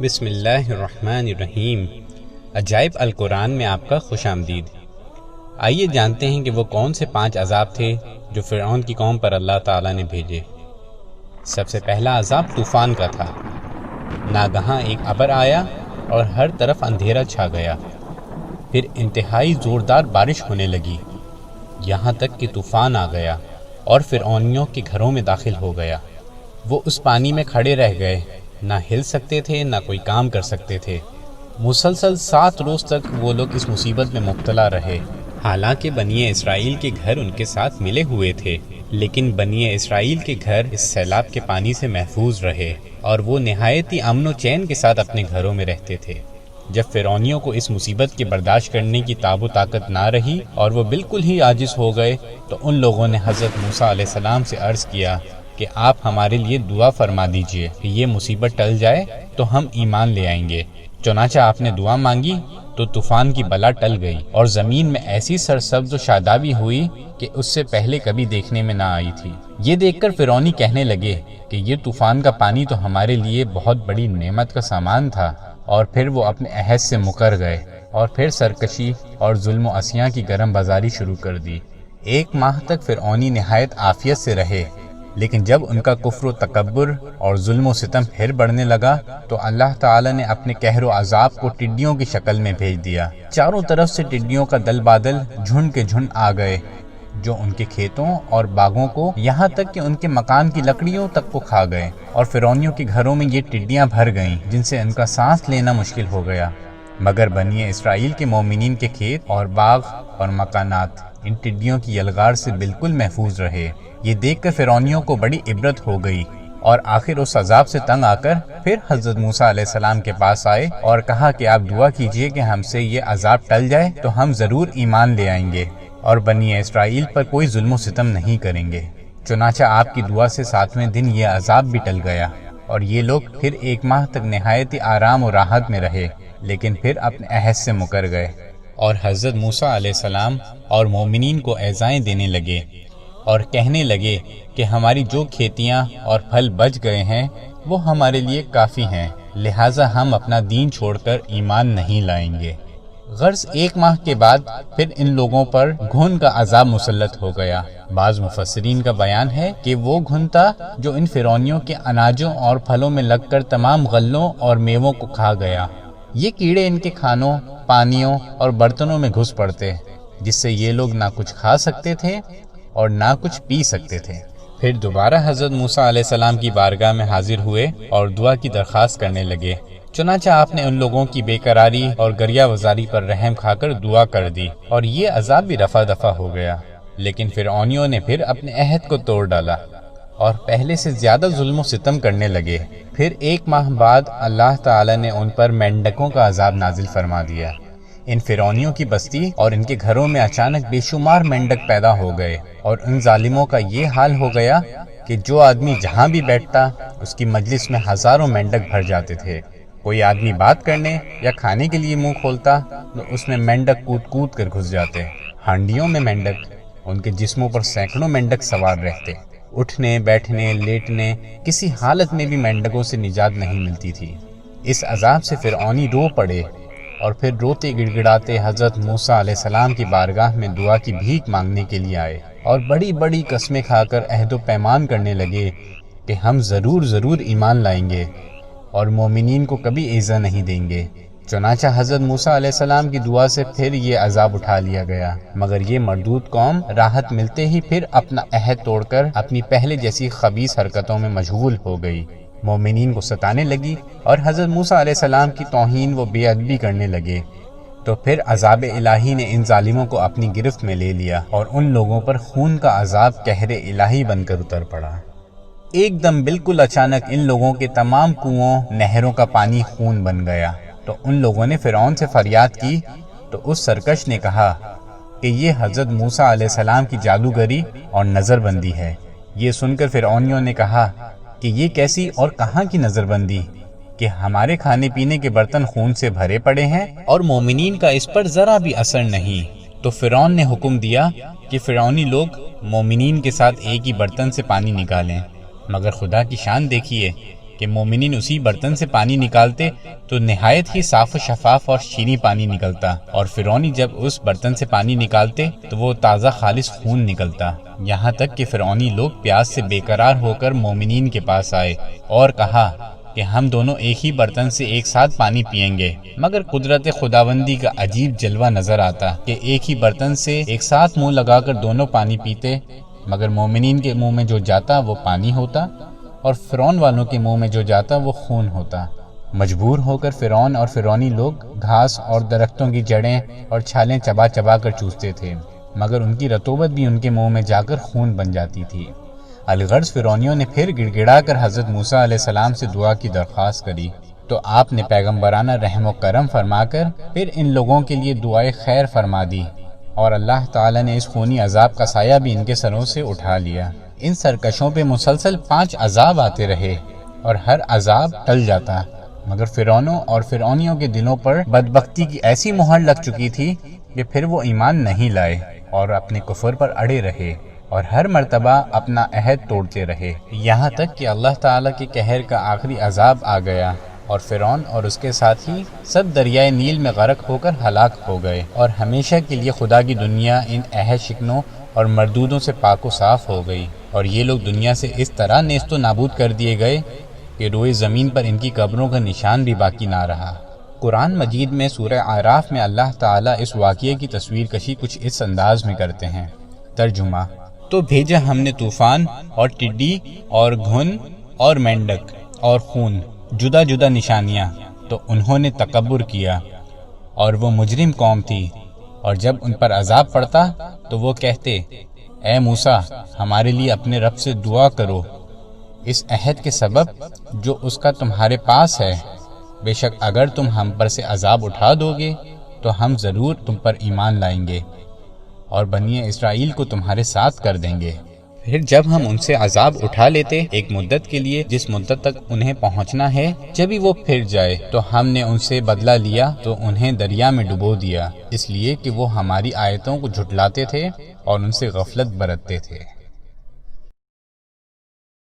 بسم اللہ الرحمن الرحیم۔ عجائب القرآن میں آپ کا خوش آمدید۔ آئیے جانتے ہیں کہ وہ کون سے 5 عذاب تھے جو فرعون کی قوم پر اللہ تعالیٰ نے بھیجے۔ سب سے پہلا عذاب طوفان کا تھا۔ ناگہاں ایک ابر آیا اور ہر طرف اندھیرا چھا گیا، پھر انتہائی زوردار بارش ہونے لگی، یہاں تک کہ طوفان آ گیا اور فرعونیوں کے گھروں میں داخل ہو گیا۔ وہ اس پانی میں کھڑے رہ گئے، نہ ہل سکتے تھے نہ کوئی کام کر سکتے تھے۔ مسلسل 7 روز تک وہ لوگ اس مصیبت میں مبتلا رہے۔ حالانکہ بنی اسرائیل کے گھر ان کے ساتھ ملے ہوئے تھے، لیکن بنی اسرائیل کے گھر اس سیلاب کے پانی سے محفوظ رہے اور وہ نہایت ہی امن و چین کے ساتھ اپنے گھروں میں رہتے تھے۔ جب فرعونیوں کو اس مصیبت کے برداشت کرنے کی تاب و طاقت نہ رہی اور وہ بالکل ہی عاجز ہو گئے، تو ان لوگوں نے حضرت موسیٰ علیہ السلام سے عرض کیا کہ آپ ہمارے لیے دعا فرما دیجئے کہ یہ مصیبت ٹل جائے تو ہم ایمان لے آئیں گے۔ چنانچہ آپ نے دعا مانگی تو طوفان کی بلا ٹل گئی اور زمین میں ایسی سرسبز و شادابی ہوئی کہ اس سے پہلے کبھی دیکھنے میں نہ آئی تھی۔ یہ دیکھ کر فرعونی کہنے لگے کہ یہ طوفان کا پانی تو ہمارے لیے بہت بڑی نعمت کا سامان تھا، اور پھر وہ اپنے عہد سے مکر گئے اور پھر سرکشی اور ظلم و عصیاں کی گرم بازاری شروع کر دی۔ 1 ماہ تک فرعونی نہایت عافیت سے رہے، لیکن جب ان کا کفر و تکبر اور ظلم و ستم پھر بڑھنے لگا تو اللہ تعالی نے اپنے قہر و عذاب کو ٹڈیوں کی شکل میں بھیج دیا۔ چاروں طرف سے ٹڈیوں کا دل بادل جھنڈ کے جھنڈ آ گئے، جو ان کے کھیتوں اور باغوں کو، یہاں تک کہ ان کے مکان کی لکڑیوں تک کو کھا گئے، اور فرعونیوں کے گھروں میں یہ ٹڈیاں بھر گئیں جن سے ان کا سانس لینا مشکل ہو گیا۔ مگر بنی اسرائیل کے مومنین کے کھیت اور باغ اور مکانات ان ٹڈیوں کی یلغار سے بالکل محفوظ رہے۔ یہ دیکھ کر فرعونیوں کو بڑی عبرت ہو گئی، اور آخر اس عذاب سے تنگ آ کر پھر حضرت موسیٰ علیہ السلام کے پاس آئے اور کہا کہ آپ دعا کیجئے کہ ہم سے یہ عذاب ٹل جائے تو ہم ضرور ایمان لے آئیں گے اور بنی اسرائیل پر کوئی ظلم و ستم نہیں کریں گے۔ چنانچہ آپ کی دعا سے 7ویں دن یہ عذاب بھی ٹل گیا، اور یہ لوگ پھر 1 ماہ تک نہایت ہی آرام و راحت میں رہے، لیکن پھر اپنے عہد سے مکر گئے اور حضرت موسیٰ علیہ السلام اور مومنین کو ایذائیں دینے لگے اور کہنے لگے کہ ہماری جو کھیتیاں اور پھل بچ گئے ہیں وہ ہمارے لیے کافی ہیں، لہٰذا ہم اپنا دین چھوڑ کر ایمان نہیں لائیں گے۔ غرض 1 ماہ کے بعد پھر ان لوگوں پر گھن کا عذاب مسلط ہو گیا۔ بعض مفسرین کا بیان ہے کہ وہ گھن تھا جو ان فرعونیوں کے اناجوں اور پھلوں میں لگ کر تمام غلوں اور میووں کو کھا گیا۔ یہ کیڑے ان کے کھانوں، پانیوں اور برتنوں میں گھس پڑتے، جس سے یہ لوگ نہ کچھ کھا سکتے تھے اور نہ کچھ پی سکتے تھے۔ پھر دوبارہ حضرت موسیٰ علیہ السلام کی بارگاہ میں حاضر ہوئے اور دعا کی درخواست کرنے لگے۔ چنانچہ آپ نے ان لوگوں کی بے قراری اور گریہ وزاری پر رحم کھا کر دعا کر دی، اور یہ عذاب بھی رفع دفع ہو گیا۔ لیکن فرعونیوں نے پھر اپنے عہد کو توڑ ڈالا اور پہلے سے زیادہ ظلم و ستم کرنے لگے۔ پھر 1 ماہ بعد اللہ تعالی نے ان پر مینڈکوں کا عذاب نازل فرما دیا۔ ان فرعونیوں کی بستی اور ان کے گھروں میں اچانک بے شمار مینڈک پیدا ہو گئے، اور ان ظالموں کا یہ حال ہو گیا کہ جو آدمی جہاں بھی بیٹھتا اس کی مجلس میں ہزاروں مینڈک بھر جاتے تھے۔ کوئی آدمی بات کرنے یا کھانے کے لیے منہ کھولتا تو اس میں مینڈک کود کود کر گھس جاتے۔ ہانڈیوں میں مینڈک، ان کے جسموں پر سینکڑوں مینڈک سوار رہتے۔ اٹھنے، بیٹھنے، لیٹنے، کسی حالت میں بھی مینڈکوں سے نجات نہیں ملتی تھی۔ اس عذاب سے فرعونی رو پڑے اور پھر روتے گڑگڑاتے حضرت موسیٰ علیہ السلام کی بارگاہ میں دعا کی بھیک مانگنے کے لیے آئے، اور بڑی بڑی قسمیں کھا کر عہد و پیمان کرنے لگے کہ ہم ضرور ایمان لائیں گے اور مومنین کو کبھی ایذا نہیں دیں گے۔ چنانچہ حضرت موسیٰ علیہ السلام کی دعا سے پھر یہ عذاب اٹھا لیا گیا، مگر یہ مردود قوم راحت ملتے ہی پھر اپنا عہد توڑ کر اپنی پہلے جیسی خبیث حرکتوں میں مشغول ہو گئی، مومنین کو ستانے لگی اور حضرت موسیٰ علیہ السلام کی توہین و بے ادبی کرنے لگے۔ تو پھر عذاب الہی نے ان ظالموں کو اپنی گرفت میں لے لیا، اور ان لوگوں پر خون کا عذاب قہر الہی بن کر اتر پڑا۔ ایک دم بالکل اچانک ان لوگوں کے تمام کنووں، نہروں کا پانی خون بن گیا۔ تو ان لوگوں نے فرعون سے فریاد کی، تو اس سرکش نے کہا کہ یہ حضرت موسیٰ علیہ السلام کی جادوگری اور نظر بندی ہے۔ یہ سن کر فرعونیوں نے کہا کہ یہ کیسی اور کہاں کی نظر بندی کہ ہمارے کھانے پینے کے برتن خون سے بھرے پڑے ہیں اور مومنین کا اس پر ذرا بھی اثر نہیں۔ تو فرعون نے حکم دیا کہ فرعونی لوگ مومنین کے ساتھ ایک ہی برتن سے پانی نکالیں، مگر خدا کی شان دیکھیے کہ مومنین اسی برتن سے پانی نکالتے تو نہایت ہی صاف و شفاف اور شیریں پانی نکلتا، اور فرعونی جب اس برتن سے پانی نکالتے تو وہ تازہ خالص خون نکلتا، یہاں تک کہ فرعونی لوگ پیاس سے بے قرار ہو کر مومنین کے پاس آئے اور کہا کہ ہم دونوں ایک ہی برتن سے ایک ساتھ پانی پئیں گے، مگر قدرت خداوندی کا عجیب جلوہ نظر آتا کہ ایک ہی برتن سے ایک ساتھ منہ لگا کر دونوں پانی پیتے، مگر مومنین کے منہ میں جو جاتا وہ پانی ہوتا اور فرعون والوں کے منہ میں جو جاتا وہ خون ہوتا۔ مجبور ہو کر فرعون اور فرعونی لوگ گھاس اور درختوں کی جڑیں اور چھالیں چبا چبا کر چوستے تھے، مگر ان کی رطوبت بھی ان کے منہ میں جا کر خون بن جاتی تھی۔ الغرض فرعونیوں نے پھر گڑ گڑا کر حضرت موسیٰ علیہ السلام سے دعا کی درخواست کری، تو آپ نے پیغمبرانہ رحم و کرم فرما کر پھر ان لوگوں کے لیے دعائے خیر فرما دی، اور اللہ تعالیٰ نے اس خونی عذاب کا سایہ بھی ان کے سروں سے اٹھا لیا۔ ان سرکشوں پہ مسلسل 5 عذاب آتے رہے اور ہر عذاب ٹل جاتا، مگر فرعونوں اور فرعونیوں کے دلوں پر بدبختی کی ایسی مہر لگ چکی تھی کہ پھر وہ ایمان نہیں لائے اور اپنے کفر پر اڑے رہے اور ہر مرتبہ اپنا عہد توڑتے رہے، یہاں تک کہ اللہ تعالیٰ کے قہر کا آخری عذاب آ گیا اور فرعون اور اس کے ساتھی سب دریائے نیل میں غرق ہو کر ہلاک ہو گئے، اور ہمیشہ کے لیے خدا کی دنیا ان عہد شکنوں اور مردودوں سے پاک و صاف ہو گئی، اور یہ لوگ دنیا سے اس طرح نیست و نابود کر دیے گئے کہ روئے زمین پر ان کی قبروں کا نشان بھی باقی نہ رہا۔ قرآن مجید میں سورہ اعراف میں اللہ تعالیٰ اس واقعے کی تصویر کشی کچھ اس انداز میں کرتے ہیں۔ ترجمہ: تو بھیجا ہم نے طوفان اور ٹڈی اور گھن اور مینڈک اور خون، جدا جدا نشانیاں، تو انہوں نے تکبر کیا اور وہ مجرم قوم تھی، اور جب ان پر عذاب پڑتا تو وہ کہتے، اے موسیٰ ہمارے لیے اپنے رب سے دعا کرو اس عہد کے سبب جو اس کا تمہارے پاس ہے، بے شک اگر تم ہم پر سے عذاب اٹھا دو گے تو ہم ضرور تم پر ایمان لائیں گے اور بنی اسرائیل کو تمہارے ساتھ کر دیں گے۔ پھر جب ہم ان سے عذاب اٹھا لیتے ایک مدت کے لیے جس مدت تک انہیں پہنچنا ہے، جب ہی وہ پھر جائے تو ہم نے ان سے بدلہ لیا تو انہیں دریا میں ڈبو دیا، اس لیے کہ وہ ہماری آیتوں کو جھٹلاتے تھے اور ان سے غفلت برتتے تھے۔